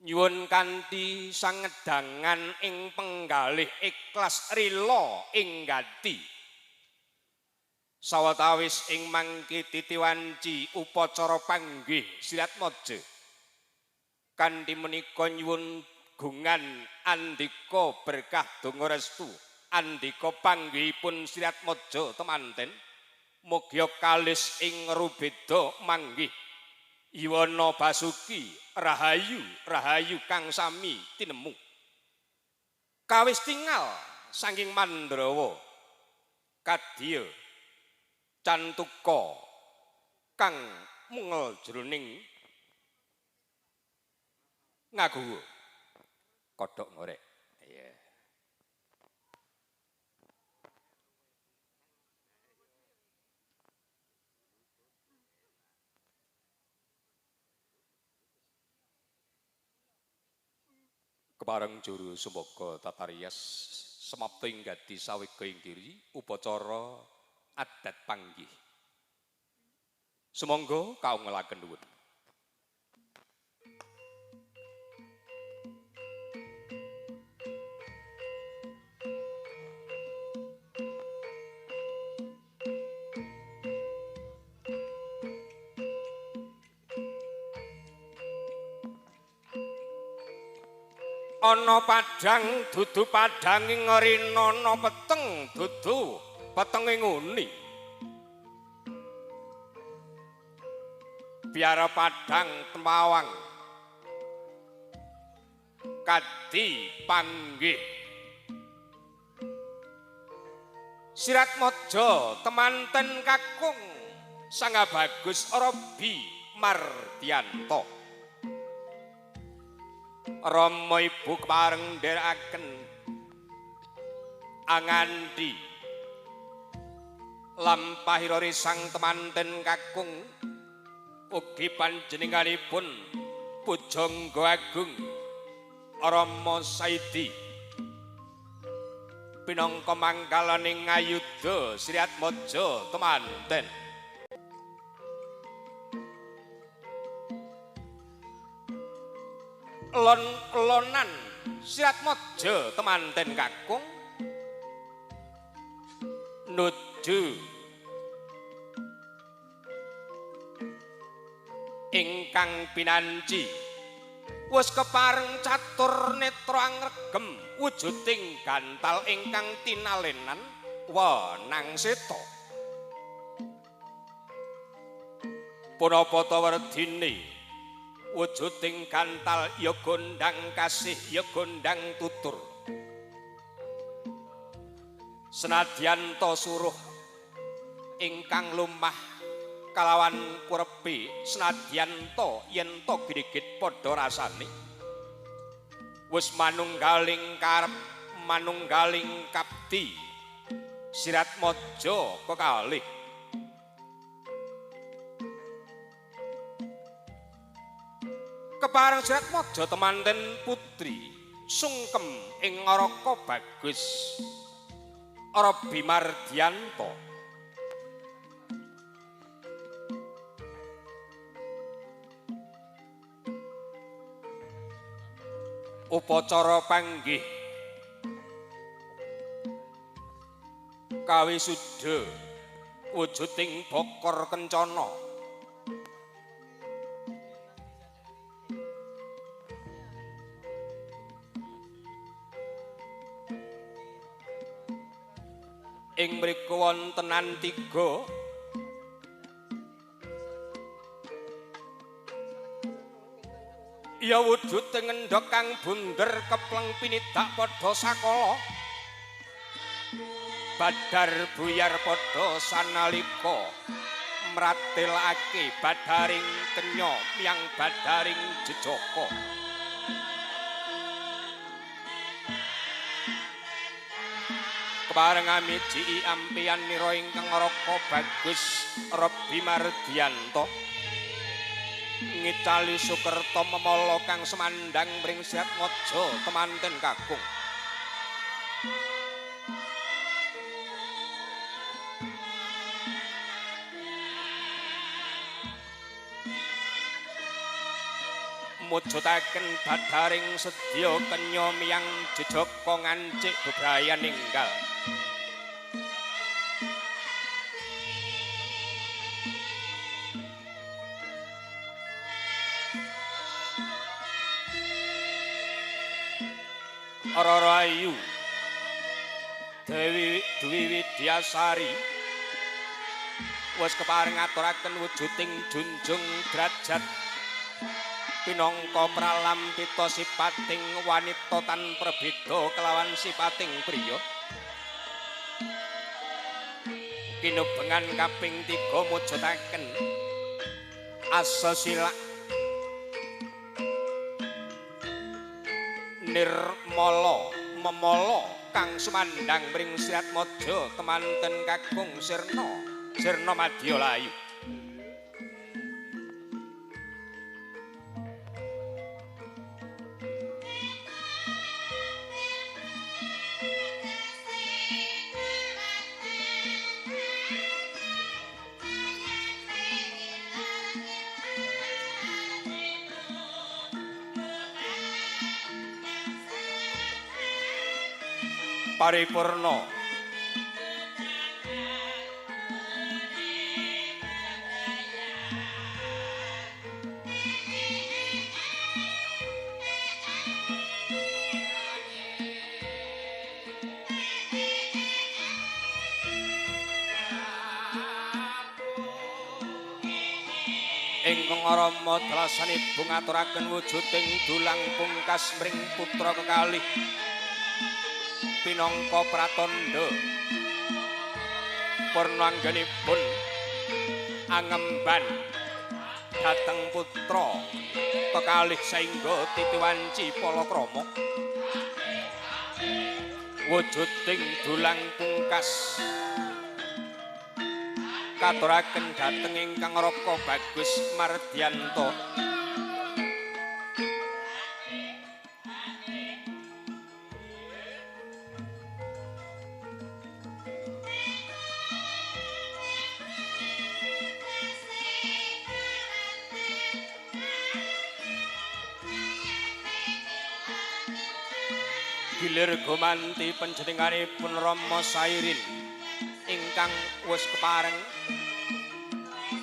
nyuwun kanthi sangedangan ing penggalih ikhlas rila ing ganti sawetawis ing mangke titiwanci upacara panggih sirat moja kanthi menika nyuwun gungan andika berkah donga restu andika panggihipun sirat moja temanten mugia kalis ing rubeda manggih Iwana Basuki rahayu rahayu kang sami tinemu kawis tingal saking Mandrawa kadya cantuka kang mungel jroning ngaguwa kodhok ngorek yeah. Kepareng juru sumbaga tatariyas semapta ing gati sawega ing diri upacara adat panggih. Sumangga kaungelaken nuwun. Ana padhang dudu padhanging rina ana peteng dudu petenge nguni biara padhang temawang kadi panggih sirat moja temanten kakung Sangga Bagus Robi Mardianto Rama Ibu kepareng nderekaken angandi lampahira risang temanten kakung ugi panjenenganipun Pujangga Agung Rama Saidi pinangka mangkalaning ngayuda Sirat Moja temanten lonan Sirat Moja temanten kakung nuju ingkang pinanci wis kepareng catur netra angregem wujuding gantal ingkang tinalenan wenang seta punapa ta werdine wujuding gantal ya gondang kasih ya gondang tutur senadyan to suruh ingkang lumah kalawan kurepe senadyan to yen to grigit padha rasane wis manunggaling karep manunggaling kapti Sirat Moja kekalih kepareng Sirat Moja temanten putri sungkem ing Ngaraka Bagus Robi Mardianto upacara panggih kawisuda wujuding bokor kencana ing mriku wontenan 3 ya wujud ngendhok kang bunder kepleng pinidak padha sakala badar buyar padha sanalika mratelake badaring kenya miyang badaring jejaka kepareng amiji ampian nira ingkang Ngaraka Bagus Robi Mardianto ngicali Sukerta memala kang semandang mring Sirat Moja temanten kakung mujudaken badaring sedya kenya miyang jejaka ngancik bebrayan ninggal. Rara Ayu Dewi Dwi Widyasari wis kepareng ngaturaken wujuding junjung derajat pinangka pralampita sipating wanita tan prabeda kelawan sipating priya. Kinubengan kaping 3 mujudaken asasila nirmala memala kang sumandang mring Siratmaja temanten kakung Sirna Madya Layu. Paripurna ingkang Rama dalasanipun ngaturaken wujuding dulang pungkas mring putra kekalih pinangka pratandha purnangganipun angemban dhateng putra kekalih saengga titiwanci palakrama wujuding dulang pungkas katuraken dhateng ingkang Raka Bagus Mardyanto. Gilir gumanti panjenenganipun Rama Sairin ingkang wis kepareng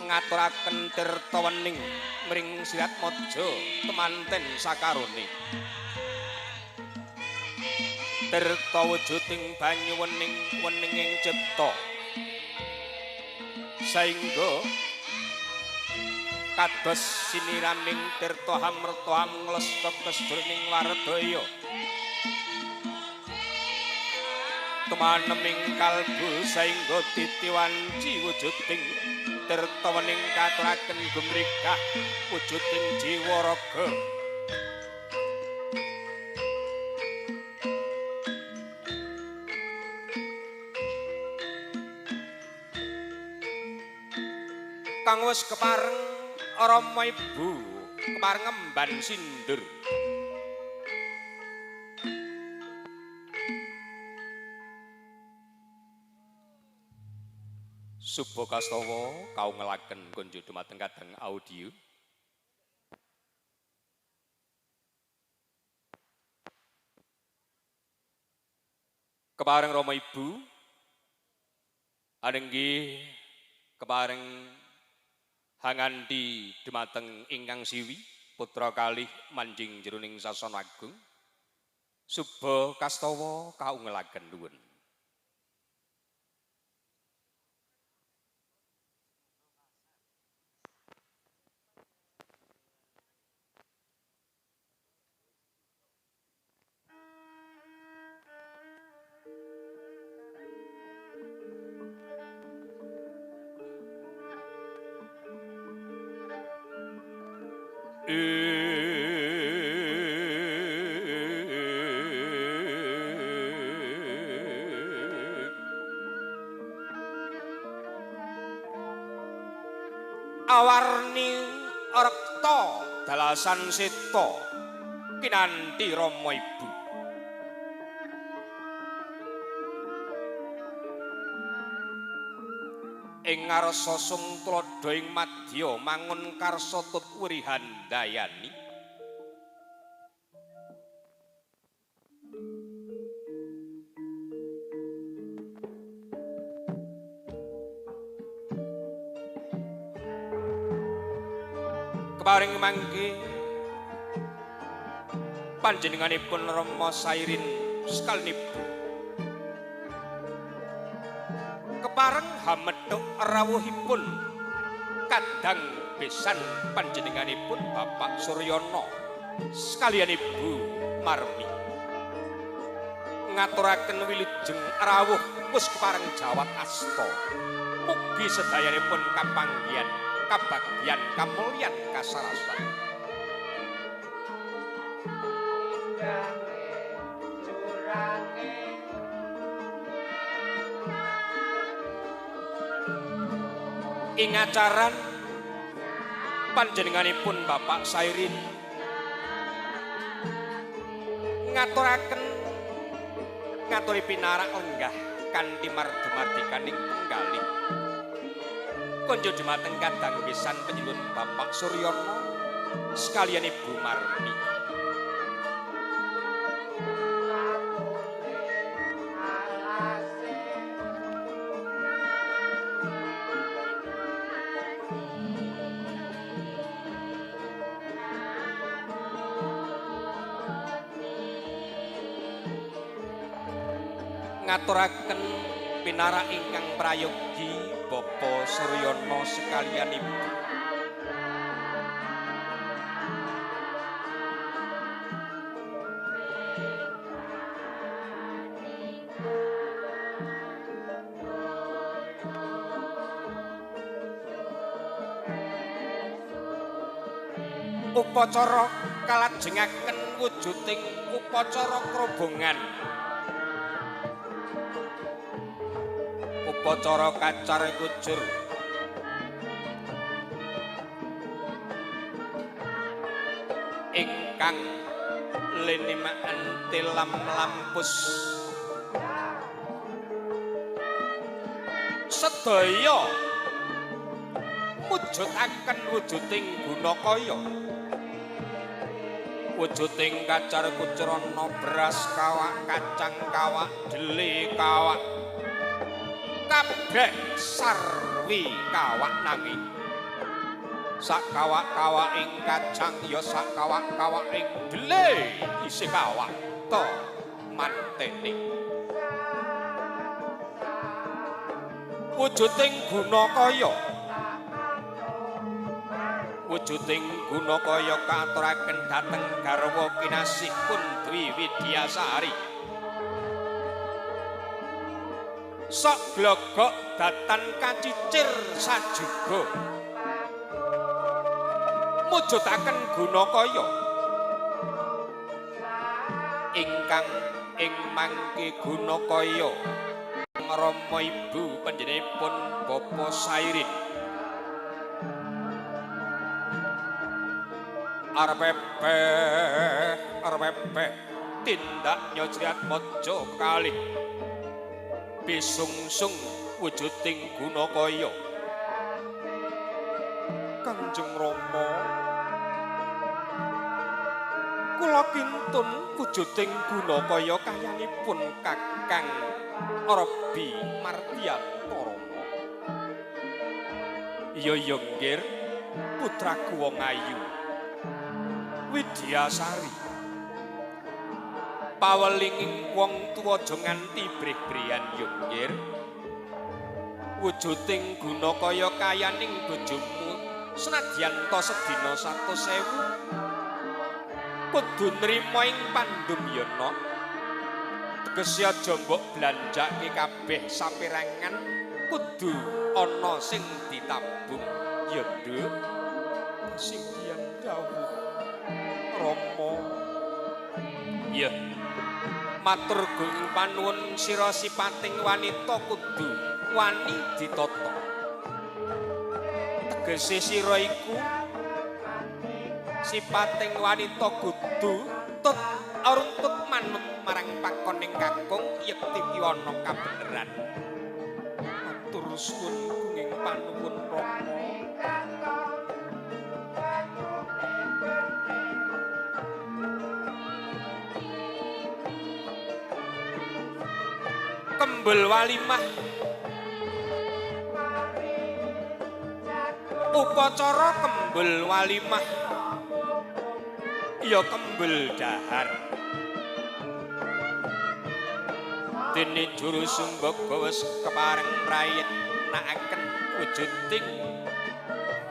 ngaturaken tirta wening mring Siratmaja temanten sakarone. Tirta wujuding banyu weninging cipta saengga kados siniraming tirta hamrta amlestok kesdrining wardaya tumaneming kalbu saengga titiwanci wujuding tirta wening katuraken gumrikah wujuding jiwa raga kang wis kepareng Rama Ibu kepareng ngemban sindur. Suba kastawa kaungelaken kunjuk dumateng kadang audio. Kepareng Rama Ibu anenggih kepareng hangandi dumateng ingkang siwi putra kalih manjing jroning sasana agung. Suba kastawa kaungelaken nuwun. Awarni rekta dalasan seta kinanthi Rama Ibu. Ing ngarsa sung tuladha ing madya mangun karsa tut wirihan dayani keparing mangke panjenenganipun Rama Sairin sekalinipun kepareng hamethuk rawuhipun kadang besan panjenenganipun Bapak Suryana sekalian Ibu Marmi ngaturaken wilujeng rawuh wis kepareng jawat asta mugi sedayanipun kapanggihan kabagyan kamulyan kasarasan ing acaran panjenenganipun Bapak Sairin ngaturi pinarak lenggah kanthi mardumadikaning penggalih konjo dumateng kadang besan penyuwun Bapak Suryana sekalian Ibu Marmi ngaturaken pinarak ingkang prayogi Bapak Suryana sekalian Ibu upacara kalajengaken wujuding upacara krobongan upacara kacar kujur ingkang linimaan tilam lampus sedaya mujudaken wujuding gunakaya wujuding kacar kujur ana beras kawak kacang kawak dhelé kawak kabeh sarwi kawak nanging sak kawak-kawak ing kacang ya sak kawak-kawak ing dhelé isih kawak to mantene wujuding gunakaya katuraken dhateng garwa kinasihipun Dwi Widyasari sok glogok datan kacicir sajuga mujudaken gunakaya ingkang ing mangke gunakaya Rama Ibu panjenenganipun Bapak Sairin arep tindak nyojriat mojo kalih bisungsung wujuding gunakaya Kanjeng Rama kula kintun wujuding gunakaya kayanipun Kakang Arabi Mardiyanto Rama iya nggir putraku wong ayu Widyasari pawelinging wong tuwa aja nganti breh-brehan yo nggir wujuding gunakaya kayaning bojomu senadyan to sedina 100.000 kudu nrima ing pandumyana tegese aja mbok blanjake kabeh saperangan kudu ana sing ditabung ya nduk sing diyan dawuh Rama ya matur gunging panuwun sira sipating wanita kudu wani ditata tegese sira iku sipating wanita kudu tut aruntut manut marang pakoning kakung yekti ana kabeneran matur suwun gunging panuwun Rama kembel walimah upacara kembul walimah ya kembul dahar dene juru sumbaga wis kepareng mrayetnakaken wujuding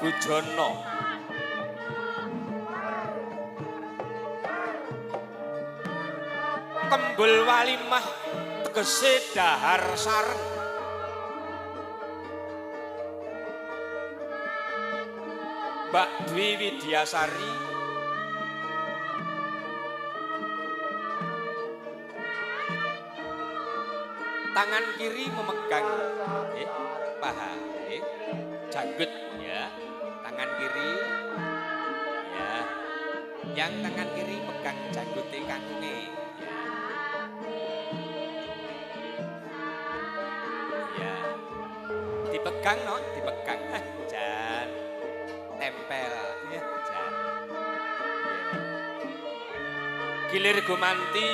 bujana kembul walimah tegese dahar sareng Mbak Dwi Widyasari tangan kiri memegang paha janggut ya tangan kiri ya yang tangan kiri pegang janggut kakunge ya dipegang no dipegang jan tempel ya jan gilir gumanti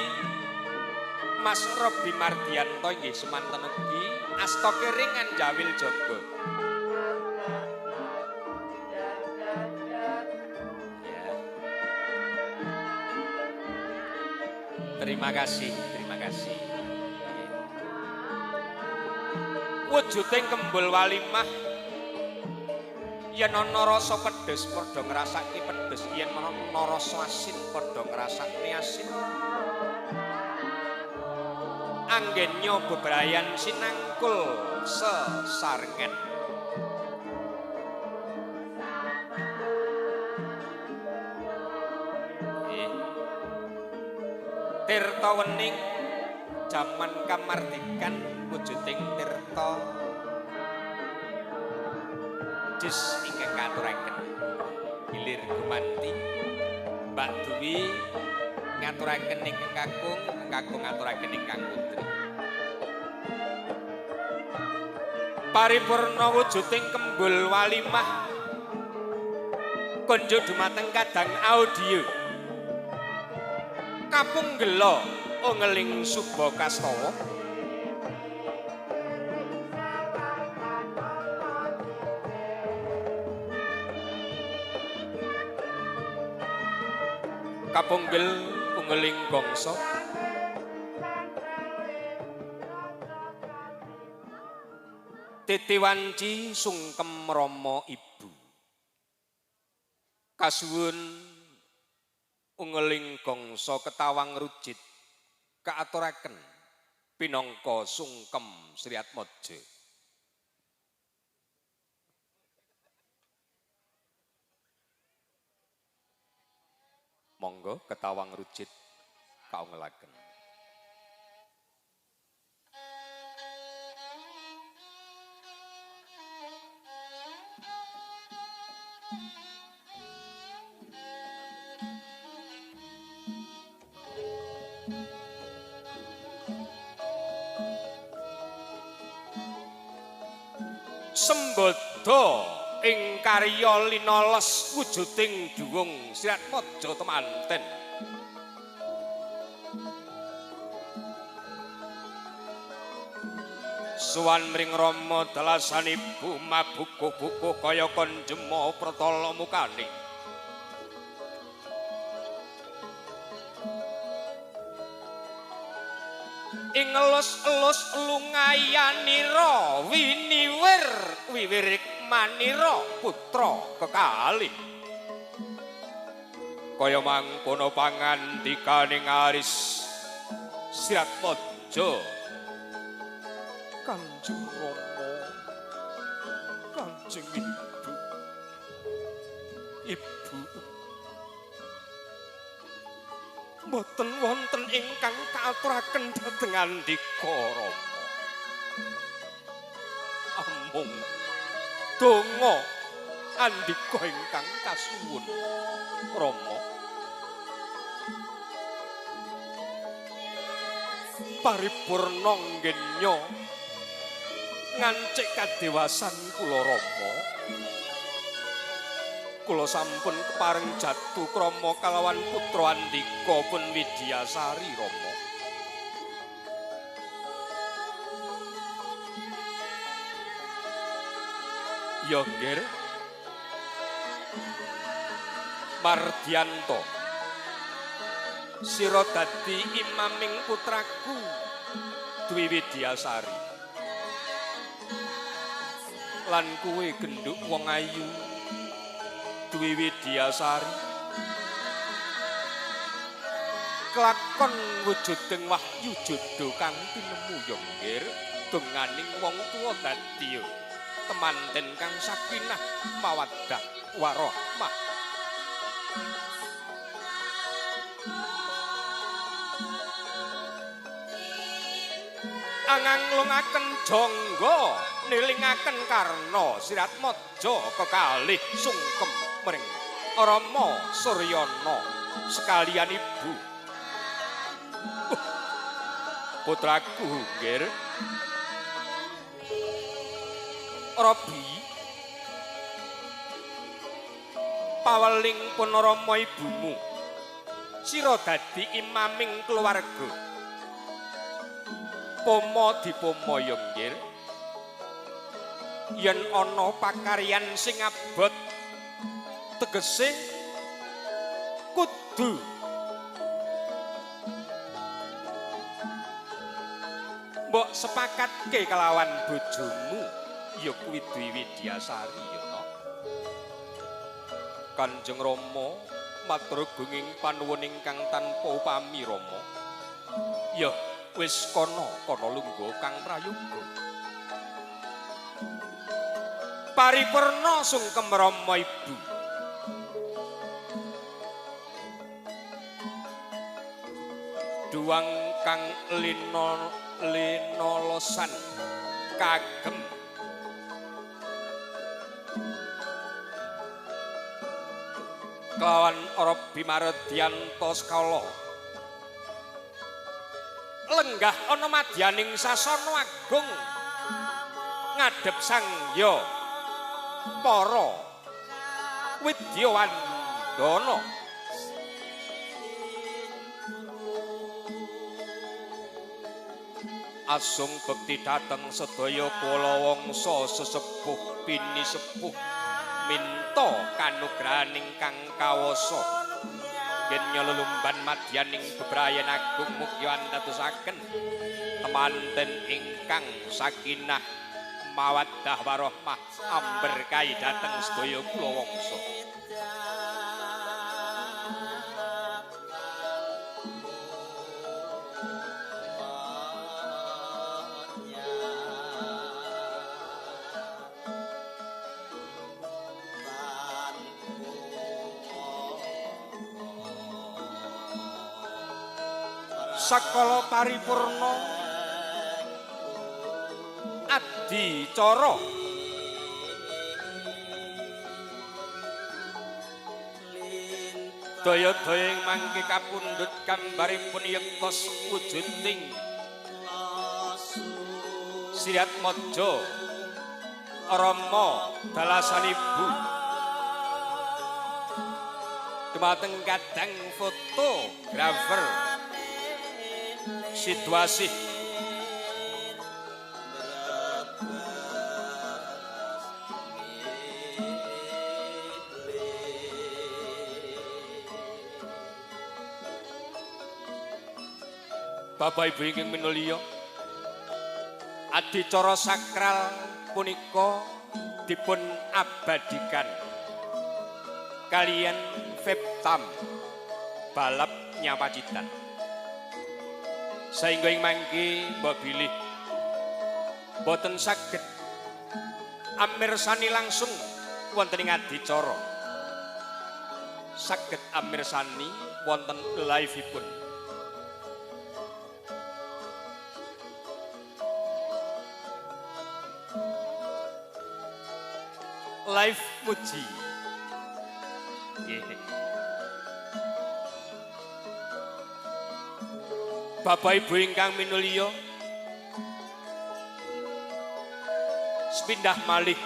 Mas Robi Mardianto nggih semanten ugi asta keringan jawil jaga. Ya. Terima kasih, terima kasih. Wujuding kembul walimah yen ana rasa pedhes padha ngrasake pedhes, yen ana rasa asin padha ngrasake asin. Anggennya bebrayan sinangkul sesarengan tirta wening jaman kamardikan wujuding tirta jus ingkang ngaturaken gilir gumanti Mbak Dwi ngaturaken ingkang kakung kakung ngaturaken ingkang putri paripurna wujuding kembul walimah konjuk dumateng kadang audio kapunggela ongeling suba kastawa kapunggel ungeling gongso titiwanci sungkem Rama Ibu kasuwun ungeling gongso ketawang rujit kaaturaken pinangka sungkem Sri Atmaja monggo ketawang rujit kaungelaken Sembada ing karya linolos wujuding duwung Sri Atmaja temanten suwan mring Rama dalasanipun mabuku-buku kaya konjema pratala mukane ing elus-elus lungayanira winiwir wiwirik manira putra kekalih kaya mangkono pangandikaning aris Sri Atmaja Kanjeng Rama Kanjeng Ibu mboten wonten ingkang kaaturaken dhateng andika Rama amung donga andika ingkang kasuwun Rama paripurna nggenya ngancik kadewasan kula Rama kula sampun kepareng jatuh krama kalawan putra andika pun Widyasari Rama ya nggih Mardiyanto, sira dadi imaming putraku Dwi Widyasari. Lan kuwe genduk wong ayu Dwi Widyasari. Kelakon wujuding wahyu jodho kang tinemu ya nggir donganing wong tuwa dadi temanten kang sakinah mawaddah warahmah. Anganglungaken jangga nilingaken karna sirat maja kekalih sungkem mring Rama Suryana sekalian ibu. Putraku nggir Rabi paweling pun Rama ibumu sira dadi imaming keluarga. Pomo dipomo ya nggir yen ana pakaryan sing abot tegese kudu mbok sepakatke kelawan bojomu ya kuwi Dwi Widyasari ya to. Kanjeng Rama matur gunging panuwun ingkang tanpa upami Rama. Ya wis kono lungguh kang prayoga. Paripurna sungkem Rama ibu. Duang kang linolosan kagem kelawan Rabi Mardiyanto skala lenggah ana madyaning sasana agung ngadhep sangya para Widyawandana. Asung bekti dhateng sedaya kula wangsa sesepuh bini sepuh minta kanugrahaning kang kawasa yen nyelulumban madyaning bebrayan agung mugi andadosaken temanten ingkang sakinah mawaddah warahmah amberkahi dhateng sedaya kula wangsa. Sakala paripurna adicara daya-daya mangke kapundhut gambaripun yektos wujuding sirat maja Rama dalasan ibu. Dumateng kadang fotografer situasi Bapak Ibu ingkang minulya, adicara sakral punika dipun abadikan kalian Veptam balap nyawacitan. Saengga ing mangke mbok bilih boten saged amirsani langsung wonten ing adicara. Saged amirsani wonten live-ipun. Live muji. Bapak Ibu ingkang minulya, sepindah malih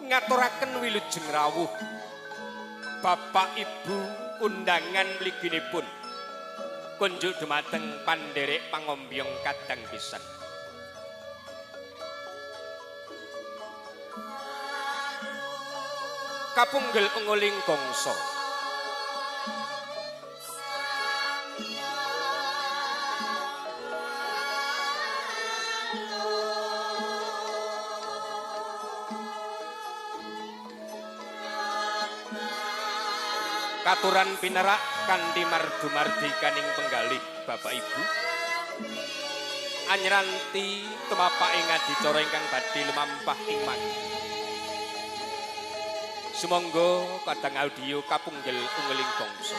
ngaturaken wilujeng rawuh Bapak Ibu undangan mliginipun kunjuk dumateng pandherek pangombyong kadang pisan. Kapunggel unguling gongso Katuran pinerak kanthi mardu-mardi kaning penggalih Bapak Ibu. Anyranti tumapak ing adicara ingkang badhe lumampah ing mangke. Sumangga kadang audio kapunggel unggeling bangsa.